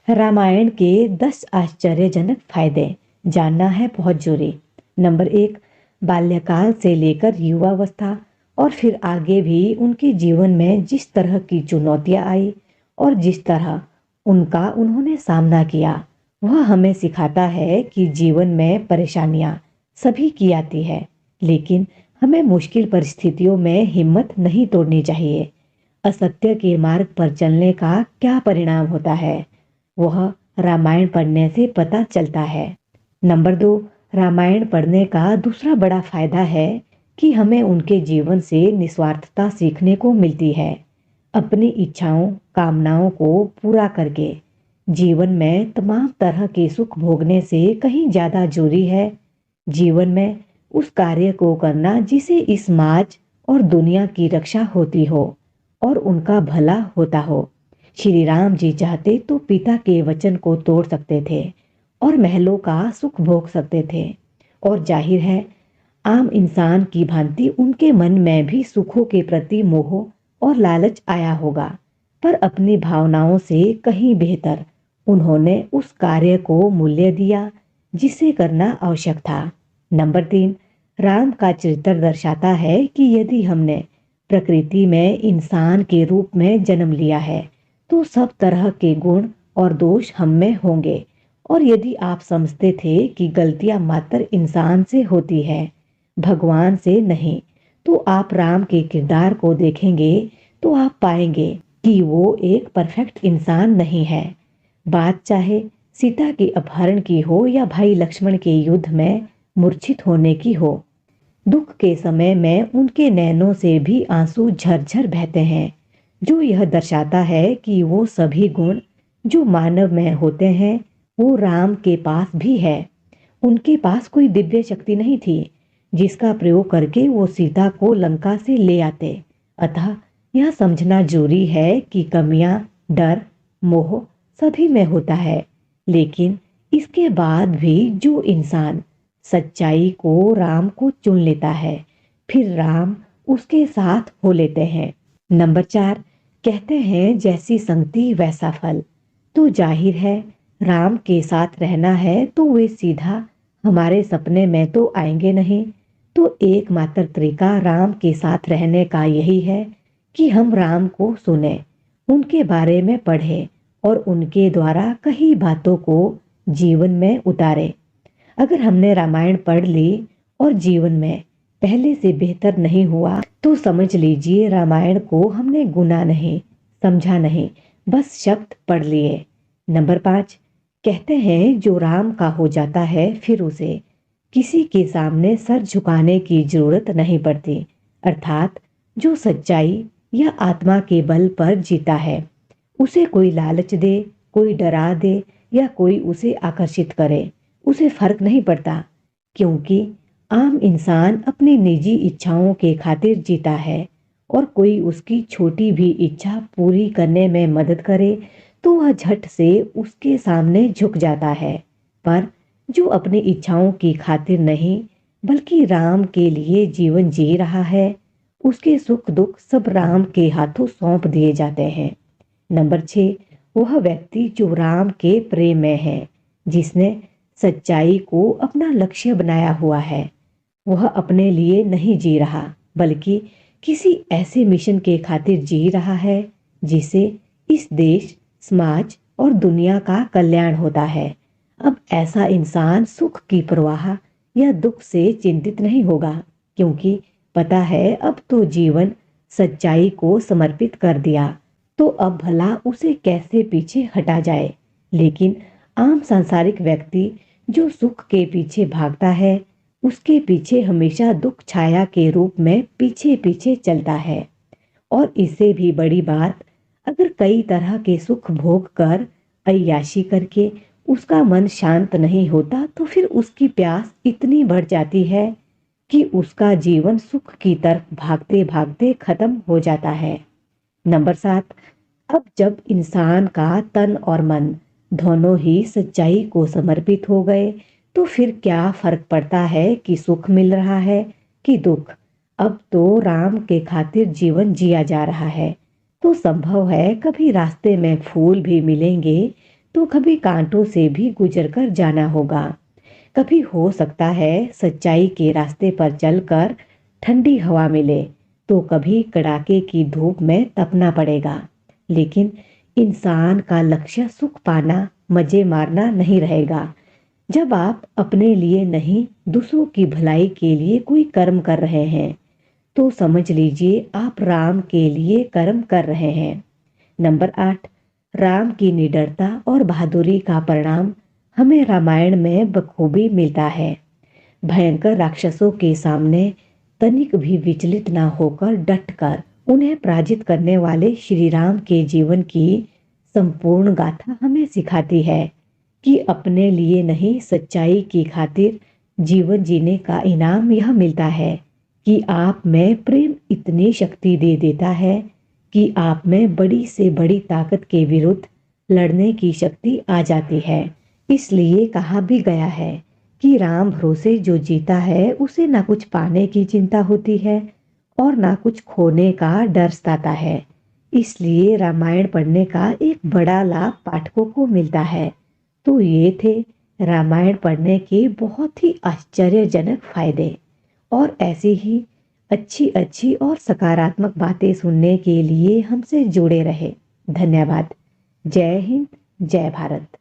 रामायण के 10 आश्चर्यजनक फायदे जानना है बहुत जरूरी। नंबर 1, बाल्यकाल से लेकर युवावस्था और फिर आगे भी उनके जीवन में जिस तरह की चुनौतियां आई और जिस तरह उनका उन्होंने सामना किया, वह हमें सिखाता है कि जीवन में परेशानियां सभी की आती है, लेकिन हमें मुश्किल परिस्थितियों में हिम्मत नहीं तोड़नी चाहिए। असत्य के मार्ग पर चलने का क्या परिणाम होता है, वह रामायण पढ़ने से पता चलता है। नंबर 2, रामायण पढ़ने का दूसरा बड़ा फायदा है कि हमें उनके जीवन से निस्वार्थता सीखने को मिलती है। अपनी इच्छाओं कामनाओं को पूरा करके जीवन में तमाम तरह के सुख भोगने से कहीं ज्यादा जरूरी है जीवन में उस कार्य को करना जिसे इस समाज और दुनिया की रक्षा होती हो और उनका भला होता हो। श्री राम जी चाहते तो पिता के वचन को तोड़ सकते थे और महलों का सुख भोग सकते थे, और जाहिर है आम इंसान की भांति उनके मन में भी सुखों के प्रति मोह और लालच आया होगा, पर अपनी भावनाओं से कहीं बेहतर उन्होंने उस कार्य को मूल्य दिया जिसे करना आवश्यक था। नंबर 3, राम का चरित्र दर्शाता है कि यदि हमने प्रकृति में इंसान के रूप में जन्म लिया है तो सब तरह के गुण और दोष हम में होंगे, और यदि आप समझते थे कि गलतियां मात्र इंसान से होती है, भगवान से नहीं, तो आप राम के किरदार को देखेंगे तो आप पाएंगे कि वो एक परफेक्ट इंसान नहीं है। बात चाहे सीता के अपहरण की हो या भाई लक्ष्मण के युद्ध में मूर्छित होने की हो, दुख के समय में उनके नैनों से भी आंसू झरझर बहते हैं, जो यह दर्शाता है कि वो सभी गुण जो मानव में होते हैं वो राम के पास भी है। उनके पास कोई दिव्य शक्ति नहीं थी जिसका प्रयोग करके वो सीता को लंका से ले आते। अतः यह समझना जरूरी है कि कमियां, डर, मोह सभी में होता है, लेकिन इसके बाद भी जो इंसान सच्चाई को राम को चुन लेता है, फिर राम उसके साथ हो लेते हैं। नंबर 4, कहते हैं जैसी संगति वैसा फल। तो जाहिर है राम के साथ रहना है तो वे सीधा हमारे सपने में तो आएंगे नहीं, तो एकमात्र तरीका राम के साथ रहने का यही है कि हम राम को सुने, उनके बारे में पढ़ें और उनके द्वारा कही बातों को जीवन में उतारे। अगर हमने रामायण पढ़ ली और जीवन में पहले से बेहतर नहीं हुआ तो समझ लीजिए रामायण को हमने गुना नहीं समझा नहीं, बस शब्द पढ़ लिए। नंबर 5, कहते हैं जो राम का हो जाता है फिर उसे किसी के सामने सर झुकाने की जरूरत नहीं पड़ती, अर्थात जो सच्चाई या आत्मा के बल पर जीता है, उसे कोई लालच दे, कोई डरा दे या कोई उसे आकर्षित करे, उसे फर्क नहीं पड़ता, क्योंकि आम इंसान अपनी निजी इच्छाओं के खातिर जीता है और कोई उसकी छोटी भी इच्छा पूरी करने में मदद करे तो वह झट से उसके सामने झुक जाता है। पर जो अपनी इच्छाओं की खातिर नहीं बल्कि राम के लिए जीवन जी रहा है, उसके सुख दुख सब राम के हाथों सौंप दिए जाते हैं। नंबर 6, वह व्यक्ति जो राम के प्रेम में है, जिसने सच्चाई को अपना लक्ष्य बनाया हुआ है, वह अपने लिए नहीं जी रहा बल्कि किसी ऐसे मिशन के खातिर जी रहा है जिसे इस देश, समाज और दुनिया का कल्याण होता है। अब ऐसा इंसान सुख की परवाह या दुख से चिंतित नहीं होगा, क्योंकि पता है अब तो जीवन सच्चाई को समर्पित कर दिया, तो अब भला उसे कैसे पीछे हटा जाए। लेकिन आम सांसारिक व्यक्ति जो सुख के पीछे भागता है, उसके पीछे हमेशा दुख छाया के रूप में पीछे पीछे चलता है। और इससे भी बड़ी बात, अगर कई तरह के सुख भोग कर अय्याशी करके उसका मन शांत नहीं होता तो फिर उसकी प्यास इतनी बढ़ जाती है कि उसका जीवन सुख की तरफ भागते भागते खत्म हो जाता है। नंबर 7, अब जब इंसान का तन और मन दोनों ही सच्चाई को समर्पित हो गए तो फिर क्या फर्क पड़ता है कि सुख मिल रहा है कि दुख। अब तो राम के खातिर जीवन जिया जा रहा है, तो संभव है कभी रास्ते में फूल भी मिलेंगे तो कभी कांटों से भी गुजर कर जाना होगा। कभी हो सकता है सच्चाई के रास्ते पर चलकर ठंडी हवा मिले, तो कभी कड़ाके की धूप में तपना पड़ेगा। लेकिन इंसान का लक्ष्य सुख पाना, मजे मारना नहीं रहेगा। जब आप अपने लिए नहीं, दूसरों की भलाई के लिए कोई कर्म कर रहे हैं, तो समझ लीजिए आप राम के लिए कर्म कर रहे हैं। नंबर 8, राम की निडरता और बहादुरी का परिणाम हमें रामायण में बखूबी मिलता है। भयंकर राक्षसों के सामने तनिक भी विचलित ना होकर डटकर उन्हें पराजित करने वाले श्री राम के जीवन की संपूर्ण गाथा हमें सिखाती है कि अपने लिए नहीं, सच्चाई की खातिर जीवन जीने का इनाम यह मिलता है कि आप में प्रेम इतनी शक्ति दे देता है कि आप में बड़ी से बड़ी ताकत के विरुद्ध लड़ने की शक्ति आ जाती है। इसलिए कहा भी गया है कि राम भरोसे जो जीता है उसे ना कुछ पाने की चिंता होती है और ना कुछ खोने का डर सताता है। इसलिए रामायण पढ़ने का एक बड़ा लाभ पाठकों को मिलता है। तो ये थे रामायण पढ़ने के बहुत ही आश्चर्यजनक फायदे। और ऐसी ही अच्छी अच्छी और सकारात्मक बातें सुनने के लिए हमसे जुड़े रहे। धन्यवाद। जय हिंद, जय भारत।